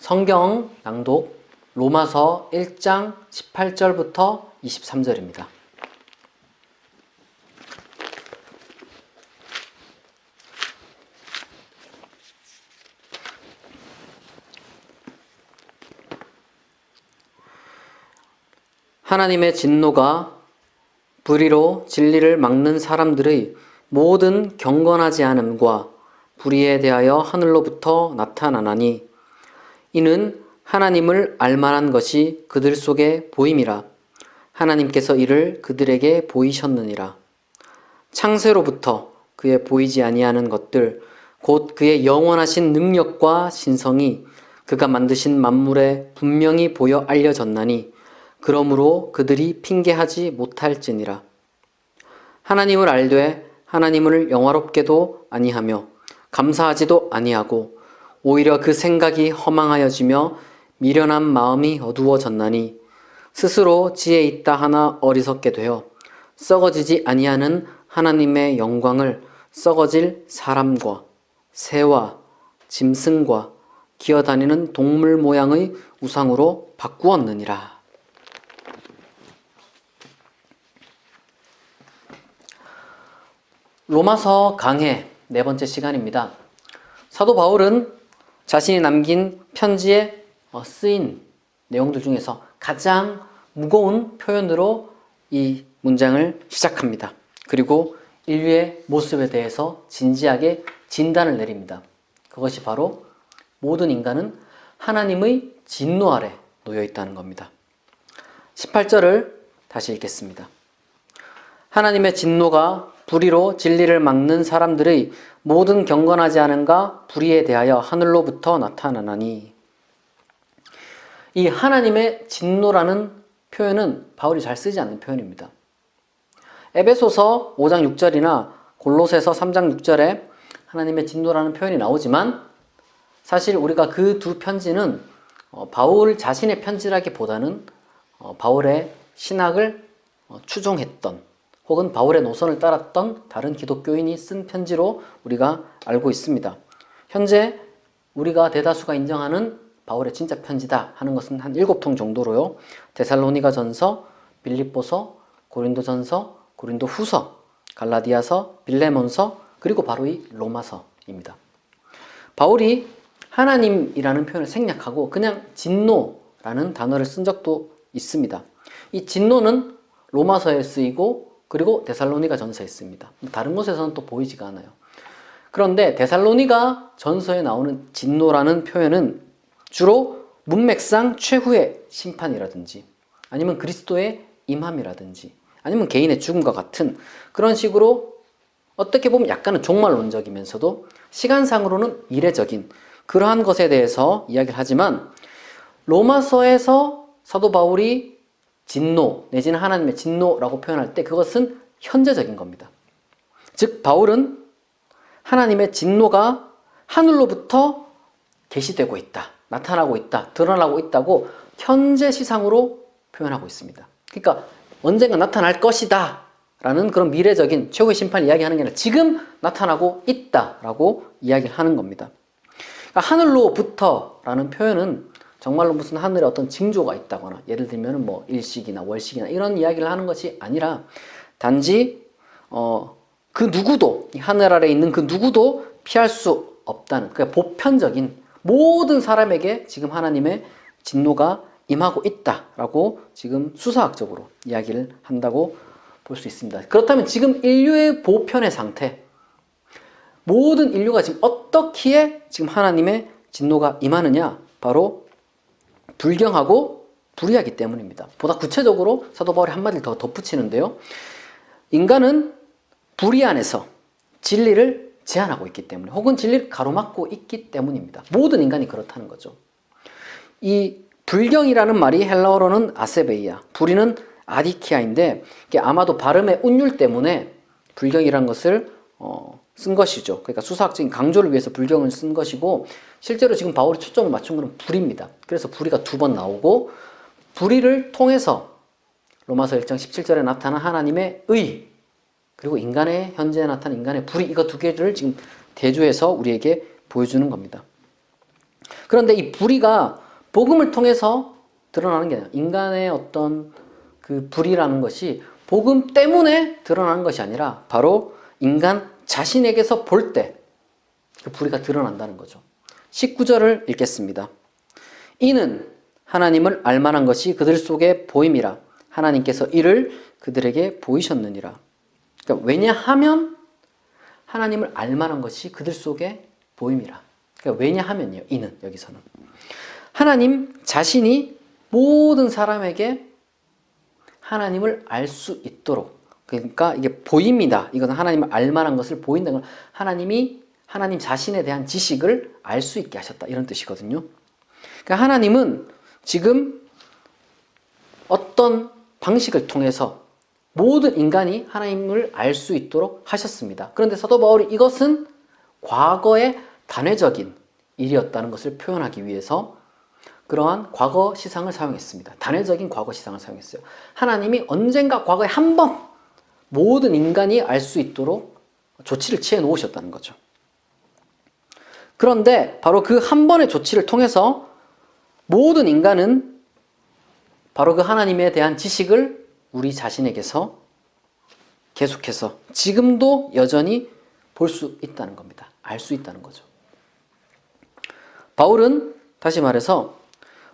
성경 낭독 로마서 1장 18절부터 23절입니다. 하나님의 진노가 불의로 진리를 막는 사람들의 모든 경건하지 않음과 불의에 대하여 하늘로부터 나타나나니 이는 하나님을 알만한 것이 그들 속에 보임이라. 하나님께서 이를 그들에게 보이셨느니라. 창세로부터 그의 보이지 아니하는 것들 곧 그의 영원하신 능력과 신성이 그가 만드신 만물에 분명히 보여 알려졌나니 그러므로 그들이 핑계하지 못할지니라. 하나님을 알되 하나님을 영화롭게도 아니하며 감사하지도 아니하고 오히려 그 생각이 허망하여지며 미련한 마음이 어두워졌나니 스스로 지혜 있다 하나 어리석게 되어 썩어지지 아니하는 하나님의 영광을 썩어질 사람과 새와 짐승과 기어다니는 동물 모양의 우상으로 바꾸었느니라. 로마서 강해 네 번째 시간입니다. 사도 바울은 자신이 남긴 편지에 쓰인 내용들 중에서 가장 무거운 표현으로 이 문장을 시작합니다. 그리고 인류의 모습에 대해서 진지하게 진단을 내립니다. 그것이 바로 모든 인간은 하나님의 진노 아래 놓여 있다는 겁니다. 18절을 다시 읽겠습니다. 하나님의 진노가 불의로 진리를 막는 사람들의 모든 경건하지 않은가 불의에 대하여 하늘로부터 나타나나니. 이 하나님의 진노라는 표현은 바울이 잘 쓰지 않는 표현입니다. 에베소서 5장 6절이나 골로새서 3장 6절에 하나님의 진노라는 표현이 나오지만 사실 우리가 그 두 편지는 바울 자신의 편지라기보다는 바울의 신학을 추종했던 혹은 바울의 노선을 따랐던 다른 기독교인이 쓴 편지로 우리가 알고 있습니다. 현재 우리가 대다수가 인정하는 바울의 진짜 편지다 하는 것은 한 7통 정도로요. 데살로니가 전서, 빌립보서, 고린도 전서, 고린도 후서, 갈라디아서, 빌레몬서, 그리고 바로 이 로마서입니다. 바울이 하나님이라는 표현을 생략하고 그냥 진노라는 단어를 쓴 적도 있습니다. 이 진노는 로마서에 쓰이고 그리고 데살로니가 전서에 씁니다. 다른 곳에서는 또 보이지가 않아요. 그런데 데살로니가 전서에 나오는 진노라는 표현은 주로 문맥상 최후의 심판이라든지 아니면 그리스도의 임함이라든지 아니면 개인의 죽음과 같은 그런 식으로 어떻게 보면 약간은 종말론적이면서도 시간상으로는 이례적인 그러한 것에 대해서 이야기를 하지만 로마서에서 사도 바울이 진노 내지는 하나님의 진노라고 표현할 때 그것은 현재적인 겁니다. 즉 바울은 하나님의 진노가 하늘로부터 계시되고 있다, 나타나고 있다, 드러나고 있다고 현재 시상으로 표현하고 있습니다. 그러니까 언젠가 나타날 것이다 라는 그런 미래적인 최후의 심판을 이야기하는 게 아니라 지금 나타나고 있다라고 이야기를 하는 겁니다. 그러니까 하늘로부터 라는 표현은 정말로 무슨 하늘에 어떤 징조가 있다거나 예를 들면 뭐 일식이나 월식이나 이런 이야기를 하는 것이 아니라 단지 그 누구도 이 하늘 아래에 있는 그 누구도 피할 수 없다는 그러니까 보편적인 모든 사람에게 지금 하나님의 진노가 임하고 있다라고 지금 수사학적으로 이야기를 한다고 볼 수 있습니다. 그렇다면 지금 인류의 보편의 상태 모든 인류가 지금 어떻게 지금 하나님의 진노가 임하느냐 바로 불경하고 불의하기 때문입니다. 보다 구체적으로 사도 바울이 한마디를 더 덧붙이는데요. 인간은 불의 안에서 진리를 제한하고 있기 때문에 혹은 진리를 가로막고 있기 때문입니다. 모든 인간이 그렇다는 거죠. 이 불경이라는 말이 헬라어로는 아세베이아, 불의는 아디키아인데 이게 아마도 발음의 운율 때문에 불경이라는 것을 쓴 것이죠. 그러니까 수사학적인 강조를 위해서 불경을 쓴 것이고 실제로 지금 바울이 초점을 맞춘 것은 불의입니다. 그래서 불의가 2번 나오고 불의를 통해서 로마서 1장 17절에 나타난 하나님의 의 그리고 인간의 현재에 나타난 인간의 불의 이거 두 개를 지금 대조해서 우리에게 보여주는 겁니다. 그런데 이 불의가 복음을 통해서 드러나는 게 아니라 인간의 어떤 그 불의라는 것이 복음 때문에 드러나는 것이 아니라 바로 인간 자신에게서 볼 때 그 불의가 드러난다는 거죠. 19절을 읽겠습니다. 이는 하나님을 알만한 것이 그들 속에 보임이라. 하나님께서 이를 그들에게 보이셨느니라. 그러니까 왜냐하면 하나님을 알만한 것이 그들 속에 보임이라. 그러니까 왜냐하면요. 이는 여기서는 하나님 자신이 모든 사람에게 하나님을 알 수 있도록, 그러니까 이게 보임이다. 이건 하나님을 알만한 것을 보인다는 건 하나님 자신에 대한 지식을 알 수 있게 하셨다. 이런 뜻이거든요. 그러니까 하나님은 지금 어떤 방식을 통해서 모든 인간이 하나님을 알 수 있도록 하셨습니다. 그런데 사도 바울이 이것은 과거의 단회적인 일이었다는 것을 표현하기 위해서 그러한 과거 시상을 사용했습니다. 단회적인 과거 시상을 사용했어요. 하나님이 언젠가 과거에 한 번 모든 인간이 알 수 있도록 조치를 취해 놓으셨다는 거죠. 그런데 바로 그 한 번의 조치를 통해서 모든 인간은 바로 그 하나님에 대한 지식을 우리 자신에게서 계속해서 지금도 여전히 볼 수 있다는 겁니다. 알 수 있다는 거죠. 바울은 다시 말해서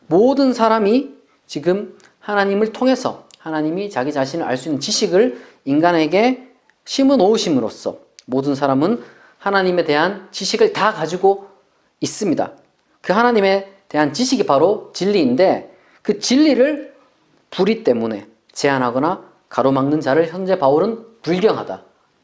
모든 사람이 지금 하나님을 통해서 하나님이 자기 자신을 알 수 있는 지식을 인간에게 심어 놓으심으로써 모든 사람은 하나님에 대한 지식을 다 가지고 있습니다. 그 하나님에 대한 지식이 바로 진리인데 그 진리를 불의 때문에 제한하거나 가로막는 자를 현재 바울은 불경하다.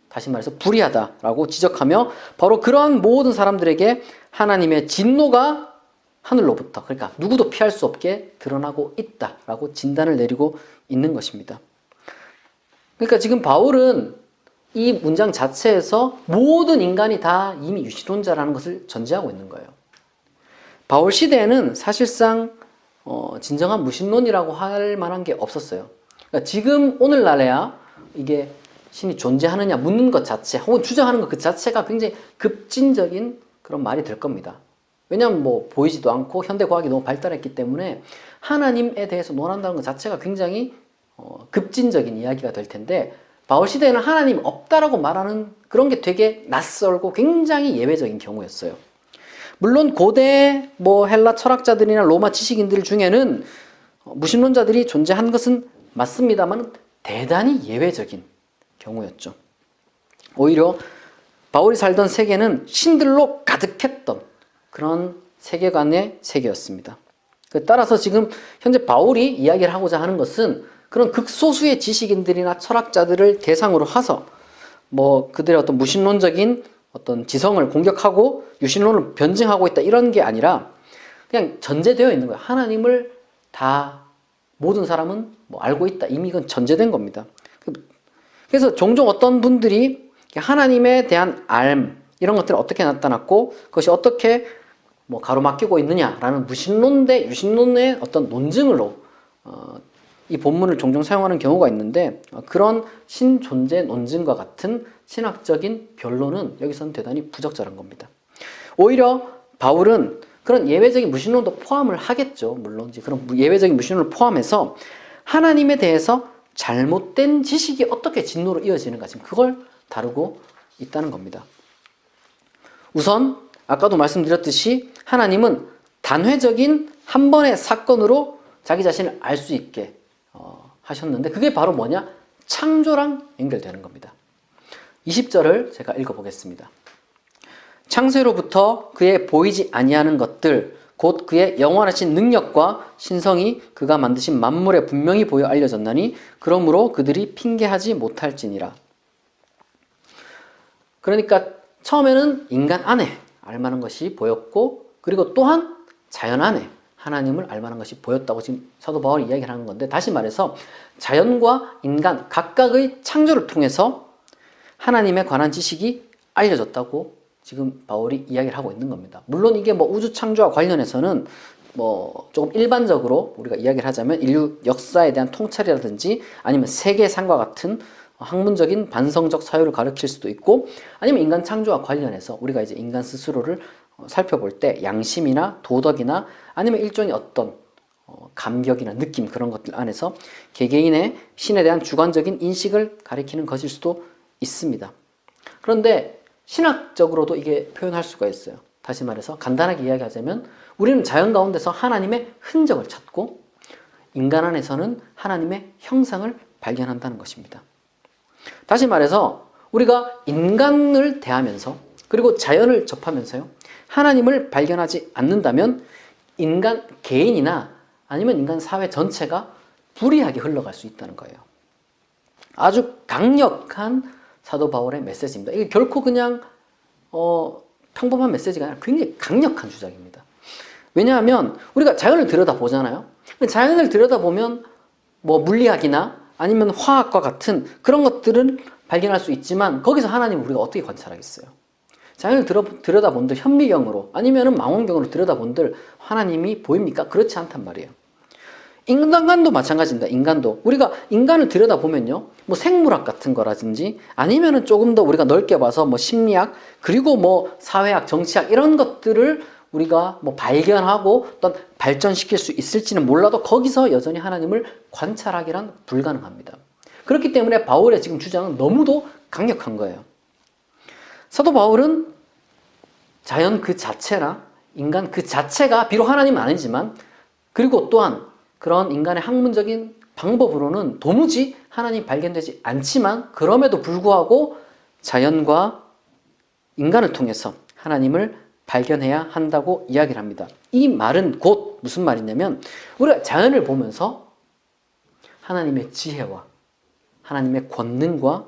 다시 말해서 불의하다라고 지적하며 바로 그러한 모든 사람들에게 하나님의 진노가 하늘로부터, 그러니까 누구도 피할 수 없게 드러나고 있다라고 진단을 내리고 있는 것입니다. 그러니까 지금 바울은 이 문장 자체에서 모든 인간이 다 이미 유신론자라는 것을 전제하고 있는 거예요. 바울 시대에는 사실상 진정한 무신론이라고 할 만한 게 없었어요. 그러니까 지금 오늘날에야 이게 신이 존재하느냐 묻는 것 자체 혹은 주장하는 것 그 자체가 굉장히 급진적인 그런 말이 될 겁니다. 왜냐하면 보이지도 않고 현대과학이 너무 발달했기 때문에 하나님에 대해서 논한다는 것 자체가 굉장히 급진적인 이야기가 될 텐데 바울 시대에는 하나님 없다라고 말하는 그런 게 되게 낯설고 굉장히 예외적인 경우였어요. 물론 고대 헬라 철학자들이나 로마 지식인들 중에는 무신론자들이 존재한 것은 맞습니다만 대단히 예외적인 경우였죠. 오히려 바울이 살던 세계는 신들로 가득했던 그런 세계관의 세계였습니다. 따라서 지금 현재 바울이 이야기를 하고자 하는 것은 그런 극소수의 지식인들이나 철학자들을 대상으로 해서 그들의 어떤 무신론적인 어떤 지성을 공격하고 유신론을 변증하고 있다 이런 게 아니라 그냥 전제되어 있는 거예요. 하나님을 다 모든 사람은 알고 있다. 이미 이건 전제된 겁니다. 그래서 종종 어떤 분들이 하나님에 대한 알 이런 것들이 어떻게 나타났고 그것이 어떻게 가로막히고 있느냐라는 무신론 대 유신론의 어떤 논증으로 이 본문을 종종 사용하는 경우가 있는데 그런 신존재 논증과 같은 신학적인 변론은 여기서는 대단히 부적절한 겁니다. 오히려 바울은 그런 예외적인 무신론도 포함을 하겠죠. 물론 이제 그런 예외적인 무신론을 포함해서 하나님에 대해서 잘못된 지식이 어떻게 진노로 이어지는가 지금 그걸 다루고 있다는 겁니다. 우선 아까도 말씀드렸듯이 하나님은 단회적인 한 번의 사건으로 자기 자신을 알 수 있게 하셨는데 그게 바로 뭐냐? 창조랑 연결되는 겁니다. 20절을 제가 읽어보겠습니다. 창세로부터 그의 보이지 아니하는 것들 곧 그의 영원하신 능력과 신성이 그가 만드신 만물에 분명히 보여 알려졌나니 그러므로 그들이 핑계하지 못할지니라. 그러니까 처음에는 인간 안에 알만한 것이 보였고 그리고 또한 자연 안에 하나님을 알만한 것이 보였다고 지금 사도 바울이 이야기를 하는 건데 다시 말해서 자연과 인간 각각의 창조를 통해서 하나님에 관한 지식이 알려졌다고 지금 바울이 이야기를 하고 있는 겁니다. 물론 이게 우주 창조와 관련해서는 조금 일반적으로 우리가 이야기를 하자면 인류 역사에 대한 통찰이라든지 아니면 세계상과 같은 학문적인 반성적 사유를 가르칠 수도 있고 아니면 인간 창조와 관련해서 우리가 이제 인간 스스로를 살펴볼 때 양심이나 도덕이나 아니면 일종의 어떤 감격이나 느낌 그런 것들 안에서 개개인의 신에 대한 주관적인 인식을 가리키는 것일 수도 있습니다. 그런데 신학적으로도 이게 표현할 수가 있어요. 다시 말해서 간단하게 이야기하자면 우리는 자연 가운데서 하나님의 흔적을 찾고 인간 안에서는 하나님의 형상을 발견한다는 것입니다. 다시 말해서 우리가 인간을 대하면서 그리고 자연을 접하면서요, 하나님을 발견하지 않는다면 인간 개인이나 아니면 인간 사회 전체가 불이하게 흘러갈 수 있다는 거예요. 아주 강력한 사도 바울의 메시지입니다. 이게 결코 그냥 평범한 메시지가 아니라 굉장히 강력한 주장입니다. 왜냐하면 우리가 자연을 들여다보잖아요. 자연을 들여다보면 뭐 물리학이나 아니면 화학과 같은 그런 것들을 발견할 수 있지만 거기서 하나님을 우리가 어떻게 관찰하겠어요? 자연을 들여다본들 현미경으로 아니면 망원경으로 들여다본들 하나님이 보입니까? 그렇지 않단 말이에요. 인간도 마찬가지입니다. 인간도. 우리가 인간을 들여다보면요, 뭐 생물학 같은 거라든지 아니면은 조금 더 우리가 넓게 봐서 뭐 심리학 그리고 뭐 사회학, 정치학 이런 것들을 우리가 뭐 발견하고 어떤 발전시킬 수 있을지는 몰라도 거기서 여전히 하나님을 관찰하기란 불가능합니다. 그렇기 때문에 바울의 지금 주장은 너무도 강력한 거예요. 사도 바울은 자연 그 자체나 인간 그 자체가 비록 하나님은 아니지만 그리고 또한 그런 인간의 학문적인 방법으로는 도무지 하나님이 발견되지 않지만 그럼에도 불구하고 자연과 인간을 통해서 하나님을 발견해야 한다고 이야기를 합니다. 이 말은 곧 무슨 말이냐면 우리가 자연을 보면서 하나님의 지혜와 하나님의 권능과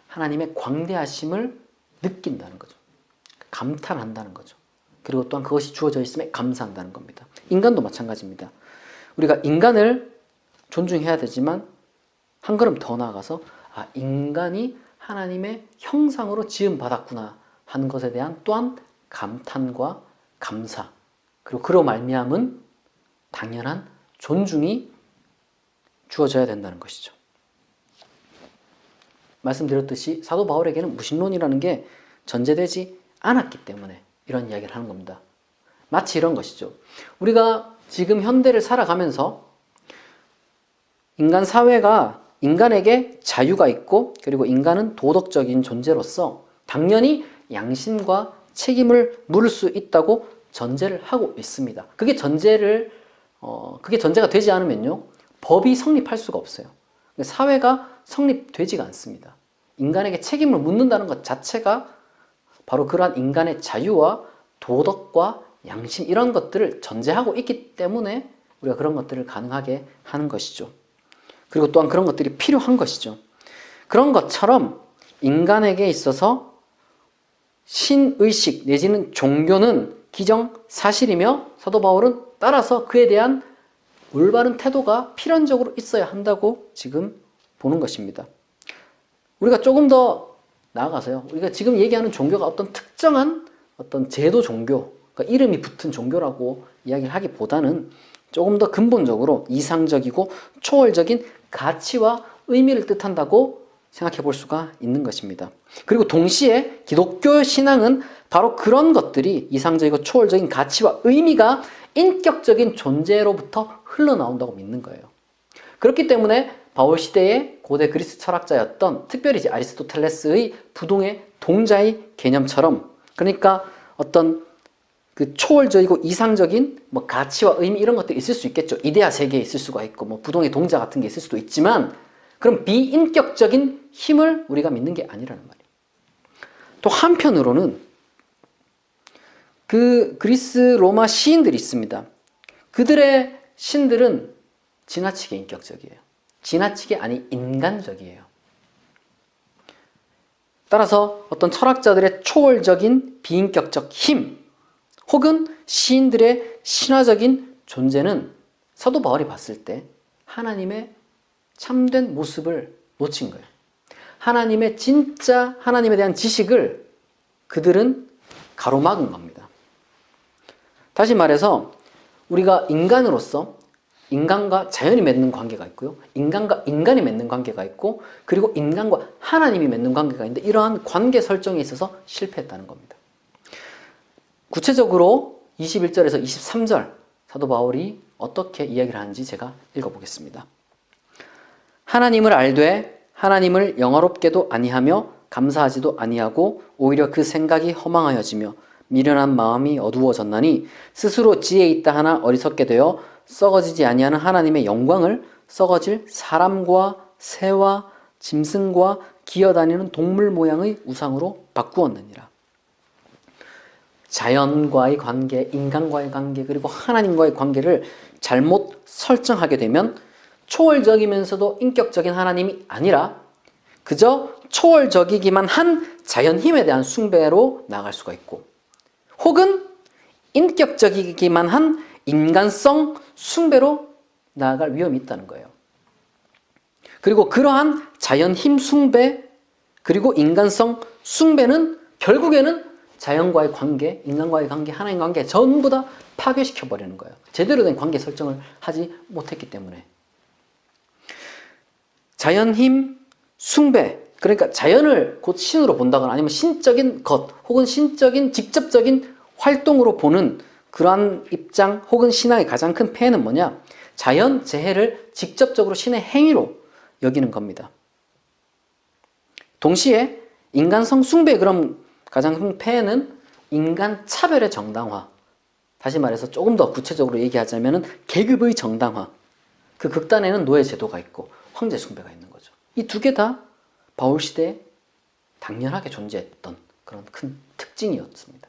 하나님의 광대하심을 느낀다는 거죠. 감탄한다는 거죠. 그리고 또한 그것이 주어져 있음에 감사한다는 겁니다. 인간도 마찬가지입니다. 우리가 인간을 존중해야 되지만 한 걸음 더 나아가서 인간이 하나님의 형상으로 지음받았구나 하는 것에 대한 또한 감탄과 감사 그리고 그로 말미암은 당연한 존중이 주어져야 된다는 것이죠. 말씀드렸듯이 사도 바울에게는 무신론이라는 게 전제되지 않았기 때문에 이런 이야기를 하는 겁니다. 마치 이런 것이죠. 우리가 지금 현대를 살아가면서 인간 사회가 인간에게 자유가 있고 그리고 인간은 도덕적인 존재로서 당연히 양심과 책임을 물을 수 있다고 전제를 하고 있습니다. 그게 전제가 되지 않으면요, 법이 성립할 수가 없어요. 사회가 성립되지가 않습니다. 인간에게 책임을 묻는다는 것 자체가 바로 그러한 인간의 자유와 도덕과 양심 이런 것들을 전제하고 있기 때문에 우리가 그런 것들을 가능하게 하는 것이죠. 그리고 또한 그런 것들이 필요한 것이죠. 그런 것처럼 인간에게 있어서 신의식 내지는 종교는 기정사실이며 사도 바울은 따라서 그에 대한 올바른 태도가 필연적으로 있어야 한다고 지금 보는 것입니다. 우리가 조금 더 나아가서요, 우리가 지금 얘기하는 종교가 어떤 특정한 어떤 제도 종교, 그러니까 이름이 붙은 종교라고 이야기를 하기보다는 조금 더 근본적으로 이상적이고 초월적인 가치와 의미를 뜻한다고 생각해 볼 수가 있는 것입니다. 그리고 동시에 기독교 신앙은 바로 그런 것들이 이상적이고 초월적인 가치와 의미가 인격적인 존재로부터 흘러나온다고 믿는 거예요. 그렇기 때문에 바울 시대의 고대 그리스 철학자였던 특별히 이제 아리스토텔레스의 부동의 동자의 개념처럼, 그러니까 어떤 그 초월적이고 이상적인 뭐 가치와 의미 이런 것들이 있을 수 있겠죠. 이데아 세계에 있을 수가 있고 뭐 부동의 동자 같은 게 있을 수도 있지만 그럼 비인격적인 힘을 우리가 믿는 게 아니라는 말이에요. 또 한편으로는 그 그리스 로마 시인들이 있습니다. 그들의 신들은 지나치게 인격적이에요. 지나치게 아니 인간적이에요. 따라서 어떤 철학자들의 초월적인 비인격적 힘 혹은 시인들의 신화적인 존재는 사도 바울이 봤을 때 하나님의 참된 모습을 놓친 거예요. 하나님의 진짜 하나님에 대한 지식을 그들은 가로막은 겁니다. 다시 말해서 우리가 인간으로서 인간과 자연이 맺는 관계가 있고요. 인간과 인간이 맺는 관계가 있고 그리고 인간과 하나님이 맺는 관계가 있는데 이러한 관계 설정에 있어서 실패했다는 겁니다. 구체적으로 21절에서 23절 사도 바울이 어떻게 이야기를 하는지 제가 읽어보겠습니다. 하나님을 알되 하나님을 영화롭게도 아니하며 감사하지도 아니하고 오히려 그 생각이 허망하여지며 미련한 마음이 어두워졌나니 스스로 지혜 있다 하나 어리석게 되어 썩어지지 아니하는 하나님의 영광을 썩어질 사람과 새와 짐승과 기어다니는 동물 모양의 우상으로 바꾸었느니라. 자연과의 관계, 인간과의 관계, 그리고 하나님과의 관계를 잘못 설정하게 되면 초월적이면서도 인격적인 하나님이 아니라 그저 초월적이기만 한 자연 힘에 대한 숭배로 나아갈 수가 있고, 혹은 인격적이기만 한 인간성 숭배로 나아갈 위험이 있다는 거예요. 그리고 그러한 자연 힘 숭배 그리고 인간성 숭배는 결국에는 자연과의 관계, 인간과의 관계, 하나님과의 관계 전부 다 파괴시켜버리는 거예요. 제대로 된 관계 설정을 하지 못했기 때문에. 자연 힘 숭배, 그러니까 자연을 곧 신으로 본다거나 아니면 신적인 것 혹은 신적인 직접적인 활동으로 보는 그러한 입장 혹은 신앙의 가장 큰 폐해는 뭐냐? 자연 재해를 직접적으로 신의 행위로 여기는 겁니다. 동시에 인간성 숭배의 그런 가장 큰 폐해는 인간 차별의 정당화, 다시 말해서 조금 더 구체적으로 얘기하자면 계급의 정당화, 그 극단에는 노예 제도가 있고 황제 숭배가 있는 거죠. 이 두 개 다 바울 시대에 당연하게 존재했던 그런 큰 특징이었습니다.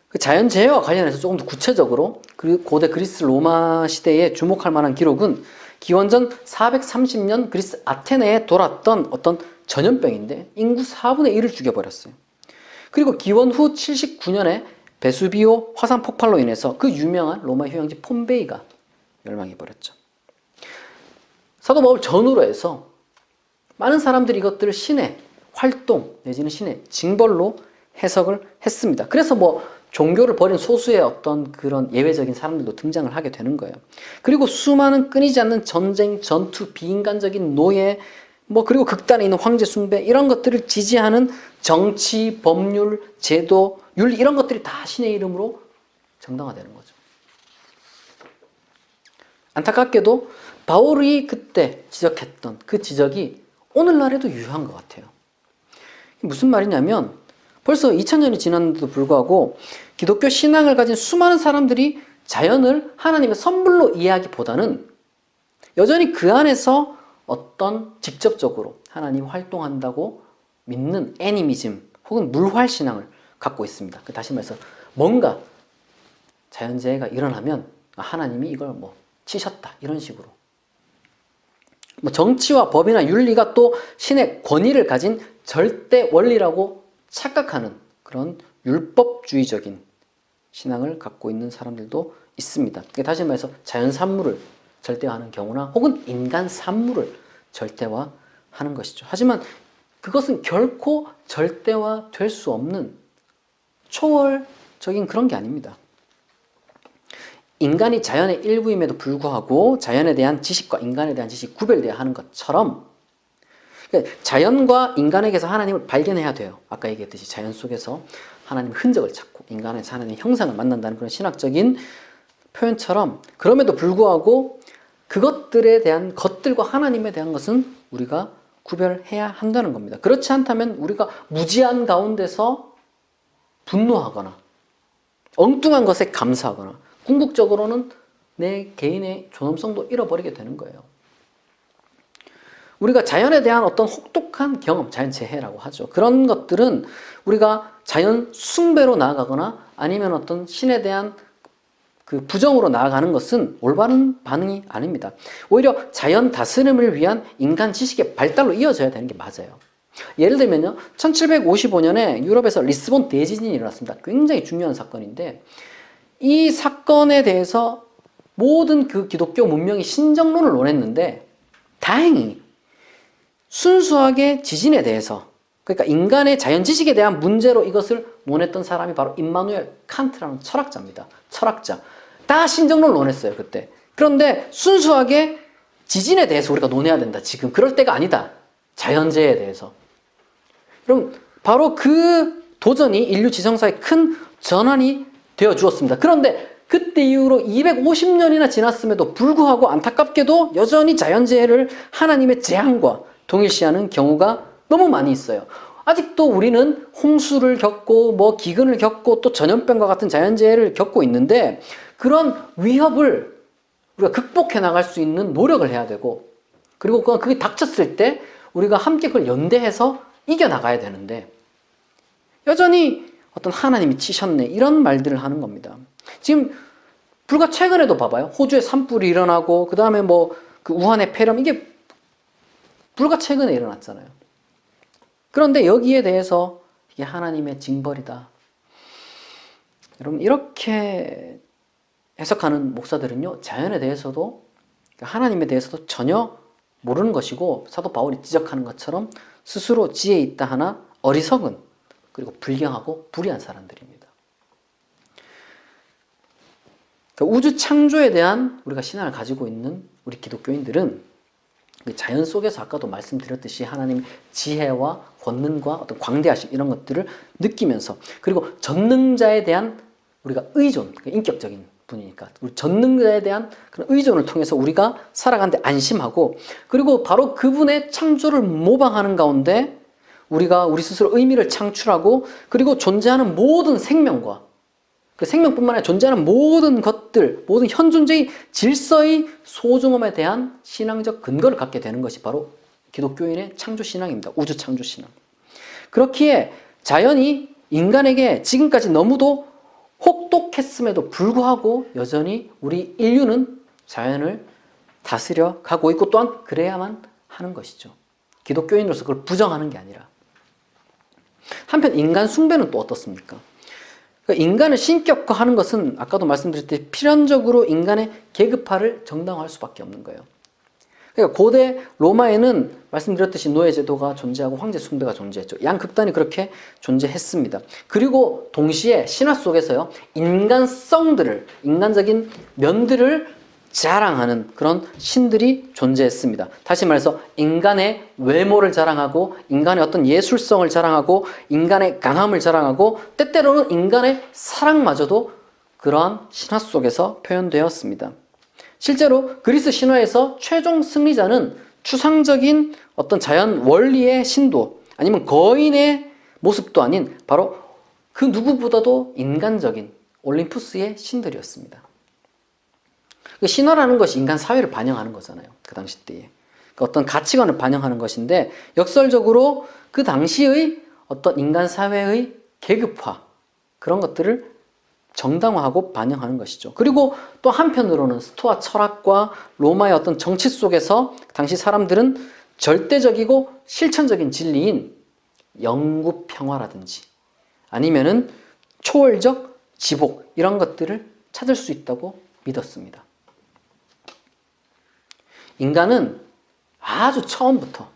그 자연재해와 관련해서 조금 더 구체적으로 그 고대 그리스 로마 시대에 주목할 만한 기록은 기원전 430년 그리스 아테네에 돌았던 어떤 전염병인데 인구 4분의 1을 죽여버렸어요. 그리고 기원 후 79년에 베수비오 화산 폭발로 인해서 그 유명한 로마 휴양지 폼베이가 멸망해버렸죠. 사도 바울 전후로 해서 많은 사람들이 이것들을 신의 활동 내지는 신의 징벌로 해석을 했습니다. 그래서 종교를 버린 소수의 어떤 그런 예외적인 사람들도 등장을 하게 되는 거예요. 그리고 수많은 끊이지 않는 전쟁, 전투, 비인간적인 노예, 그리고 극단에 있는 황제 숭배 이런 것들을 지지하는 정치, 법률, 제도, 윤리 이런 것들이 다 신의 이름으로 정당화되는 거죠. 안타깝게도 바울이 그때 지적했던 그 지적이 오늘날에도 유효한 것 같아요. 무슨 말이냐면 벌써 2000년이 지났는데도 불구하고 기독교 신앙을 가진 수많은 사람들이 자연을 하나님의 선물로 이해하기보다는 여전히 그 안에서 어떤 직접적으로 하나님이 활동한다고 믿는 애니미즘 혹은 물활신앙을 갖고 있습니다. 다시 말해서 뭔가 자연재해가 일어나면 하나님이 이걸 치셨다 이런 식으로 정치와 법이나 윤리가 또 신의 권위를 가진 절대 원리라고 착각하는 그런 율법주의적인 신앙을 갖고 있는 사람들도 있습니다. 다시 말해서 자연 산물을 절대화하는 경우나 혹은 인간 산물을 절대화하는 것이죠. 하지만 그것은 결코 절대화될 수 없는 초월적인 그런 게 아닙니다. 인간이 자연의 일부임에도 불구하고 자연에 대한 지식과 인간에 대한 지식이 구별되어야 하는 것처럼 자연과 인간에게서 하나님을 발견해야 돼요. 아까 얘기했듯이 자연 속에서 하나님의 흔적을 찾고 인간에서 하나님의 형상을 만난다는 그런 신학적인 표현처럼 그럼에도 불구하고 그것들에 대한 것들과 하나님에 대한 것은 우리가 구별해야 한다는 겁니다. 그렇지 않다면 우리가 무지한 가운데서 분노하거나 엉뚱한 것에 감사하거나 궁극적으로는 내 개인의 존엄성도 잃어버리게 되는 거예요. 우리가 자연에 대한 어떤 혹독한 경험, 자연재해라고 하죠. 그런 것들은 우리가 자연 숭배로 나아가거나 아니면 어떤 신에 대한 그 부정으로 나아가는 것은 올바른 반응이 아닙니다. 오히려 자연 다스림을 위한 인간 지식의 발달로 이어져야 되는 게 맞아요. 예를 들면요, 1755년에 유럽에서 리스본 대지진이 일어났습니다. 굉장히 중요한 사건인데 이 사건에 대해서 모든 그 기독교 문명이 신정론을 논했는데 다행히 순수하게 지진에 대해서, 그러니까 인간의 자연 지식에 대한 문제로 이것을 논했던 사람이 바로 임마누엘 칸트라는 철학자입니다. 철학자. 다 신정론을 논했어요, 그때. 그런데 순수하게 지진에 대해서 우리가 논해야 된다. 지금 그럴 때가 아니다. 자연재해에 대해서. 그럼 바로 그 도전이 인류 지성사의 큰 전환이 되어 주었습니다. 그런데 그때 이후로 250년이나 지났음에도 불구하고 안타깝게도 여전히 자연재해를 하나님의 재앙과 동일시하는 경우가 너무 많이 있어요. 아직도 우리는 홍수를 겪고 뭐 기근을 겪고 또 전염병과 같은 자연재해를 겪고 있는데 그런 위협을 우리가 극복해 나갈 수 있는 노력을 해야 되고 그리고 그게 닥쳤을 때 우리가 함께 그걸 연대해서 이겨나가야 되는데 여전히 어떤 하나님이 치셨네 이런 말들을 하는 겁니다. 지금 불과 최근에도 봐봐요. 호주에 산불이 일어나고 그 다음에 뭐 그 우한의 폐렴 이게 불과 최근에 일어났잖아요. 그런데 여기에 대해서 이게 하나님의 징벌이다. 여러분 이렇게 해석하는 목사들은요. 자연에 대해서도 하나님에 대해서도 전혀 모르는 것이고 사도 바울이 지적하는 것처럼 스스로 지혜 있다 하나 어리석은 그리고 불경하고 불의한 사람들입니다. 그러니까 우주 창조에 대한 우리가 신앙을 가지고 있는 우리 기독교인들은 자연 속에서 아까도 말씀드렸듯이 하나님의 지혜와 권능과 어떤 광대하심 이런 것들을 느끼면서 그리고 전능자에 대한 우리가 의존, 인격적인 분이니까 우리 전능자에 대한 그런 의존을 통해서 우리가 살아가는데 안심하고 그리고 바로 그분의 창조를 모방하는 가운데 우리가 우리 스스로 의미를 창출하고 그리고 존재하는 모든 생명과 그 생명뿐만 아니라 존재하는 모든 것들, 모든 현존재의 질서의 소중함에 대한 신앙적 근거를 갖게 되는 것이 바로 기독교인의 창조신앙입니다. 우주 창조신앙. 그렇기에 자연이 인간에게 지금까지 너무도 혹독했음에도 불구하고 여전히 우리 인류는 자연을 다스려 가고 있고 또한 그래야만 하는 것이죠. 기독교인으로서 그걸 부정하는 게 아니라. 한편 인간 숭배는 또 어떻습니까? 그러니까 인간을 신격화하는 것은 아까도 말씀드렸듯이 필연적으로 인간의 계급화를 정당화할 수밖에 없는 거예요. 그러니까 고대 로마에는 말씀드렸듯이 노예제도가 존재하고 황제 숭배가 존재했죠. 양극단이 그렇게 존재했습니다. 그리고 동시에 신화 속에서요. 인간성들을 인간적인 면들을 자랑하는 그런 신들이 존재했습니다. 다시 말해서 인간의 외모를 자랑하고 인간의 어떤 예술성을 자랑하고 인간의 강함을 자랑하고 때때로는 인간의 사랑마저도 그러한 신화 속에서 표현되었습니다. 실제로 그리스 신화에서 최종 승리자는 추상적인 어떤 자연 원리의 신도 아니면 거인의 모습도 아닌 바로 그 누구보다도 인간적인 올림푸스의 신들이었습니다. 신화라는 것이 인간 사회를 반영하는 거잖아요. 그 당시 때에. 어떤 가치관을 반영하는 것인데 역설적으로 그 당시의 어떤 인간 사회의 계급화 그런 것들을 정당화하고 반영하는 것이죠. 그리고 또 한편으로는 스토아 철학과 로마의 어떤 정치 속에서 당시 사람들은 절대적이고 실천적인 진리인 영구 평화라든지 아니면은 초월적 지복 이런 것들을 찾을 수 있다고 믿었습니다. 인간은 아주 처음부터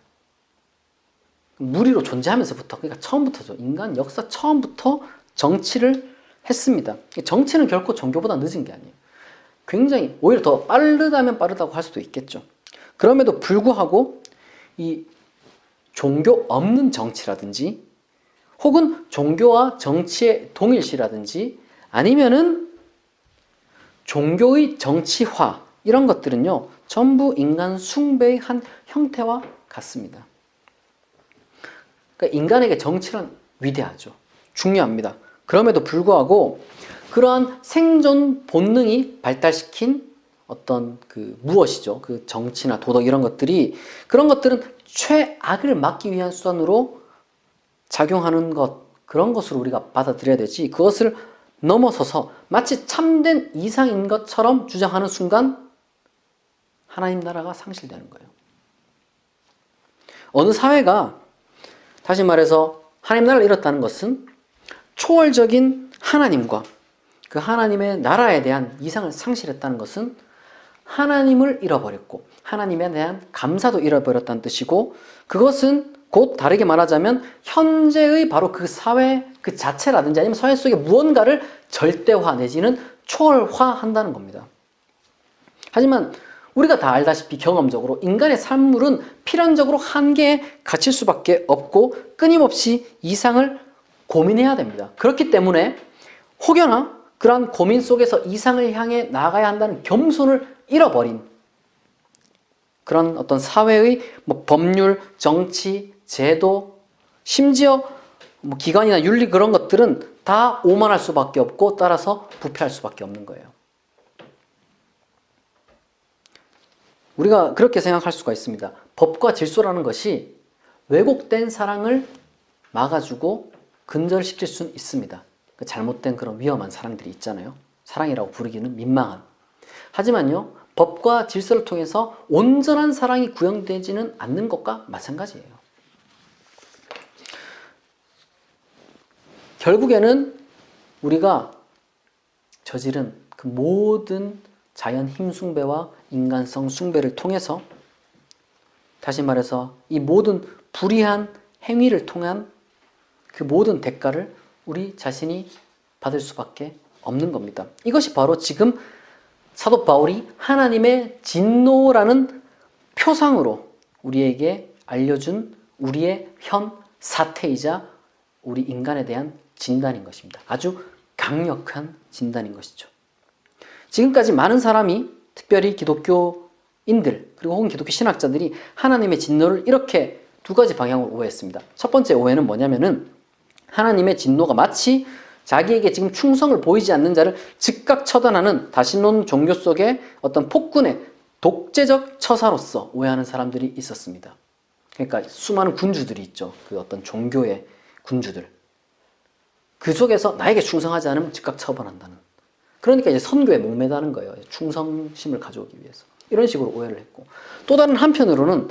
무리로 존재하면서부터 그러니까 처음부터죠. 인간 역사 처음부터 정치를 했습니다. 정치는 결코 종교보다 늦은 게 아니에요. 굉장히 오히려 더 빠르다면 빠르다고 할 수도 있겠죠. 그럼에도 불구하고 이 종교 없는 정치라든지 혹은 종교와 정치의 동일시라든지 아니면은 종교의 정치화 이런 것들은요. 전부 인간 숭배의 한 형태와 같습니다. 그러니까 인간에게 정치란 위대하죠. 중요합니다. 그럼에도 불구하고 그러한 생존 본능이 발달시킨 어떤 그 무엇이죠? 그 정치나 도덕 이런 것들이 그런 것들은 최악을 막기 위한 수단으로 작용하는 것 그런 것으로 우리가 받아들여야 되지 그것을 넘어서서 마치 참된 이상인 것처럼 주장하는 순간 하나님 나라가 상실되는 거예요. 어느 사회가 다시 말해서 하나님 나라를 잃었다는 것은 초월적인 하나님과 그 하나님의 나라에 대한 이상을 상실했다는 것은 하나님을 잃어버렸고 하나님에 대한 감사도 잃어버렸다는 뜻이고 그것은 곧 다르게 말하자면 현재의 바로 그 사회 그 자체라든지 아니면 사회 속의 무언가를 절대화 내지는 초월화한다는 겁니다. 하지만 우리가 다 알다시피 경험적으로 인간의 산물은 필연적으로 한계에 갇힐 수밖에 없고 끊임없이 이상을 고민해야 됩니다. 그렇기 때문에 혹여나 그러한 고민 속에서 이상을 향해 나아가야 한다는 겸손을 잃어버린 그런 어떤 사회의 법률, 정치, 제도, 심지어 기관이나 윤리 그런 것들은 다 오만할 수밖에 없고 따라서 부패할 수밖에 없는 거예요. 우리가 그렇게 생각할 수가 있습니다. 법과 질서라는 것이 왜곡된 사랑을 막아주고 근절시킬 수는 있습니다. 잘못된 그런 위험한 사랑들이 있잖아요. 사랑이라고 부르기는 민망한. 하지만요, 법과 질서를 통해서 온전한 사랑이 구현되지는 않는 것과 마찬가지예요. 결국에는 우리가 저지른 그 모든 자연 힘 숭배와 인간성 숭배를 통해서, 다시 말해서 이 모든 불의한 행위를 통한 그 모든 대가를 우리 자신이 받을 수밖에 없는 겁니다. 이것이 바로 지금 사도 바울이 하나님의 진노라는 표상으로 우리에게 알려준 우리의 현 사태이자 우리 인간에 대한 진단인 것입니다. 아주 강력한 진단인 것이죠. 지금까지 많은 사람이, 특별히 기독교인들 그리고 혹은 기독교 신학자들이 하나님의 진노를 이렇게 두 가지 방향으로 오해했습니다. 첫 번째 오해는 뭐냐면은 하나님의 진노가 마치 자기에게 지금 충성을 보이지 않는 자를 즉각 처단하는 다신론 종교 속의 어떤 폭군의 독재적 처사로서 오해하는 사람들이 있었습니다. 그러니까 수많은 군주들이 있죠. 그 어떤 종교의 군주들. 그 속에서 나에게 충성하지 않으면 즉각 처벌한다는. 그러니까 이제 선교에 목매다는 거예요. 충성심을 가져오기 위해서. 이런 식으로 오해를 했고. 또 다른 한편으로는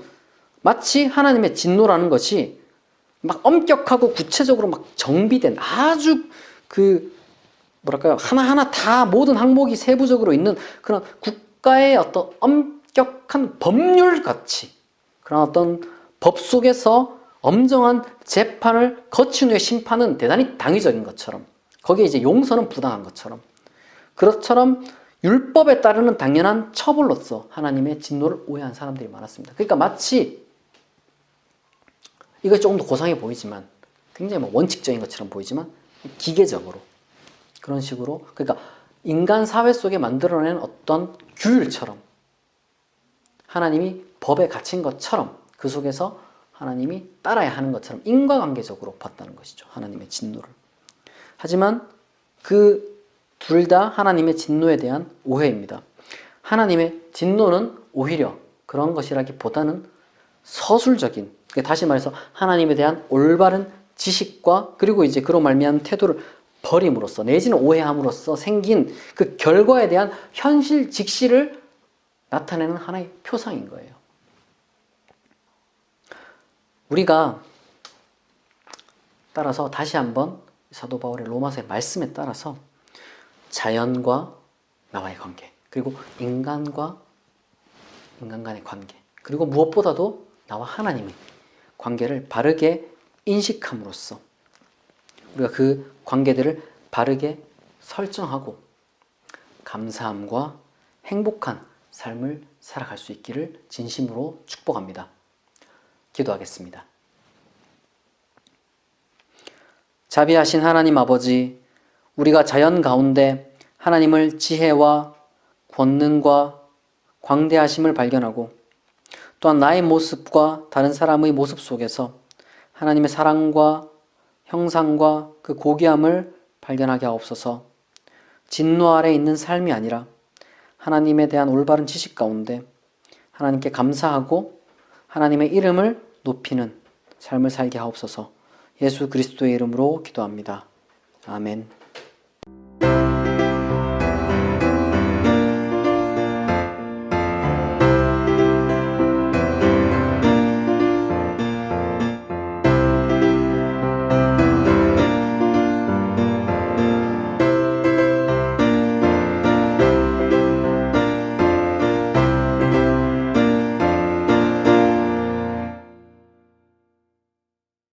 마치 하나님의 진노라는 것이 막 엄격하고 구체적으로 막 정비된 아주 하나하나 다 모든 항목이 세부적으로 있는 그런 국가의 어떤 엄격한 법률 같이, 그런 어떤 법 속에서 엄정한 재판을 거친 후에 심판은 대단히 당위적인 것처럼, 거기에 이제 용서는 부당한 것처럼, 그것처럼 율법에 따르는 당연한 처벌로서 하나님의 진노를 오해한 사람들이 많았습니다. 그러니까 마치 이거 조금 더 고상해 보이지만, 굉장히 원칙적인 것처럼 보이지만 기계적으로 그런 식으로, 그러니까 인간 사회 속에 만들어낸 어떤 규율처럼, 하나님이 법에 갇힌 것처럼 그 속에서 하나님이 따라야 하는 것처럼 인과관계적으로 봤다는 것이죠. 하나님의 진노를. 하지만 그 둘 다 하나님의 진노에 대한 오해입니다. 하나님의 진노는 오히려 그런 것이라기보다는 서술적인, 다시 말해서 하나님에 대한 올바른 지식과 그리고 이제 그로 말미암은 태도를 버림으로써 내지는 오해함으로써 생긴 그 결과에 대한 현실 직시를 나타내는 하나의 표상인 거예요. 우리가 따라서 다시 한번 사도 바울의 로마서의 말씀에 따라서 자연과 나와의 관계, 그리고 인간과 인간 간의 관계, 그리고 무엇보다도 나와 하나님의 관계를 바르게 인식함으로써 우리가 그 관계들을 바르게 설정하고 감사함과 행복한 삶을 살아갈 수 있기를 진심으로 축복합니다. 기도하겠습니다. 자비하신 하나님 아버지, 우리가 자연 가운데 하나님을 지혜와 권능과 광대하심을 발견하고 또한 나의 모습과 다른 사람의 모습 속에서 하나님의 사랑과 형상과 그 고귀함을 발견하게 하옵소서. 진노 아래 있는 삶이 아니라 하나님에 대한 올바른 지식 가운데 하나님께 감사하고 하나님의 이름을 높이는 삶을 살게 하옵소서. 예수 그리스도의 이름으로 기도합니다. 아멘.